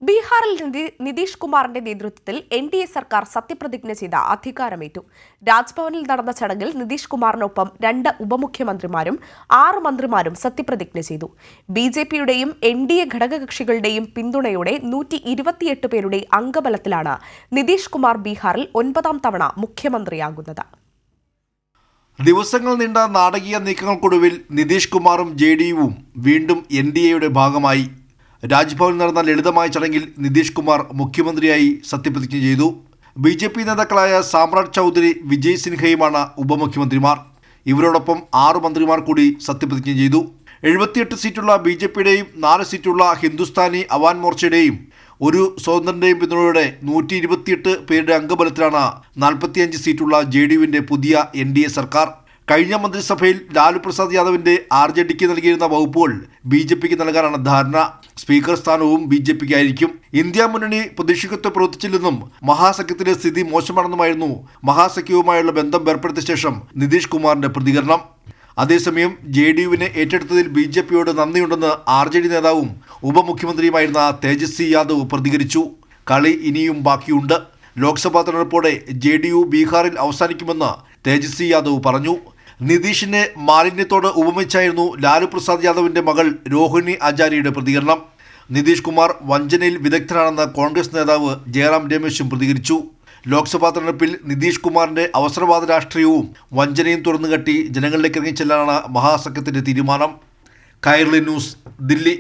ബീഹാറിൽ നിതീഷ് കുമാറിന്റെ നേതൃത്വത്തിൽ NDA സർക്കാർ സത്യപ്രതിജ്ഞ ചെയ്ത അധികാരമേറ്റു. രാജ്ഭവനിൽ നടന്ന ചടങ്ങിൽ നിതീഷ് കുമാറിനൊപ്പം 2 ഉപമുഖ്യമന്ത്രിമാരും 6 മന്ത്രിമാരും സത്യപ്രതിജ്ഞ ചെയ്തു. BJPയുടെയും NDA ഘടകകക്ഷികളുടെയും പിന്തുണയോടെ 128 പേരുടെ അംഗബലത്തിലാണ് നിതീഷ് കുമാർ ബീഹാറിൽ 9ാം തവണ മുഖ്യമന്ത്രിയാകുന്നത്. ദിവസങ്ങൾ നീണ്ട നാടകീയ നീക്കങ്ങൾക്കൊടുവിൽ നിതീഷ് കുമാറും JDUവും വീണ്ടും NDAയുടെ ഭാഗമായി. രാജ്ഭവനിൽ നടന്ന ലളിതമായ ചടങ്ങിൽ നിതീഷ് കുമാർ മുഖ്യമന്ത്രിയായി സത്യപ്രതിജ്ഞ ചെയ്തു. BJP നേതാക്കളായ സാമ്രാട്ട് ചൗധരി, വിജയ് സിൻഹയുമാണ് ഉപമുഖ്യമന്ത്രിമാർ. ഇവരോടൊപ്പം 6 മന്ത്രിമാർ കൂടി സത്യപ്രതിജ്ഞ ചെയ്തു. 78 സീറ്റുള്ള BJPയുടെയും 4 സീറ്റുള്ള ഹിന്ദുസ്ഥാനി അവാൻ മോർച്ചയുടെയും 1 സ്വതന്ത്രന്റെയും പിന്തുണയോടെ 128 പേരുടെ അംഗബലത്തിലാണ് 45 സീറ്റുള്ള JDUവിന്റെ പുതിയ NDA സർക്കാർ. കഴിഞ്ഞ മന്ത്രിസഭയിൽ ലാലു പ്രസാദ് യാദവിന്റെ RJDക്ക് നൽകിയിരുന്ന വകുപ്പുകൾ BJPക്ക് നൽകാനാണ് ധാരണ. സ്പീക്കർ സ്ഥാനവും BJPക്കായിരിക്കും. ഇന്ത്യ മുന്നണി പ്രതീക്ഷിക്കത്തെ പ്രവർത്തിച്ചില്ലെന്നും മഹാസഖ്യത്തിലെ സ്ഥിതി മോശമാണെന്നുമായിരുന്നു മഹാസഖ്യവുമായുള്ള ബന്ധം ഏർപ്പെടുത്തിയ ശേഷം നിതീഷ് കുമാറിന്റെ പ്രതികരണം. അതേസമയം JDUവിനെ ഏറ്റെടുത്തതിൽ BJPയോട് നന്ദിയുണ്ടെന്ന് RJD നേതാവും ഉപമുഖ്യമന്ത്രിയുമായിരുന്ന തേജസ്വി യാദവ് പ്രതികരിച്ചു. കളി ഇനിയും ബാക്കിയുണ്ട്. ലോക്സഭാ തെരഞ്ഞെടുപ്പോടെ JDU ബീഹാറിൽ അവസാനിക്കുമെന്ന് തേജസ്വി യാദവ് പറഞ്ഞു. നിതീഷിനെ മാലിന്യത്തോട് ഉപമിച്ചായിരുന്നു ലാലു പ്രസാദ് യാദവിന്റെ മകൾ രോഹിണി ആചാര്യയുടെ പ്രതികരണം. നിതീഷ് കുമാർ വഞ്ചനയിൽ വിദഗ്ധനാണെന്ന് കോൺഗ്രസ് നേതാവ് ജയറാം രമേശും പ്രതികരിച്ചു. ലോക്സഭാ തെരഞ്ഞെടുപ്പിൽ നിതീഷ് കുമാറിന്റെ അവസരവാദ രാഷ്ട്രീയവും വഞ്ചനയും തുറന്നുകെട്ടി ജനങ്ങളിലേക്ക് ഇറങ്ങിച്ചെല്ലാനാണ് മഹാസഖ്യത്തിന്റെ തീരുമാനം. കൈരളി ന്യൂസ്, ദില്ലി.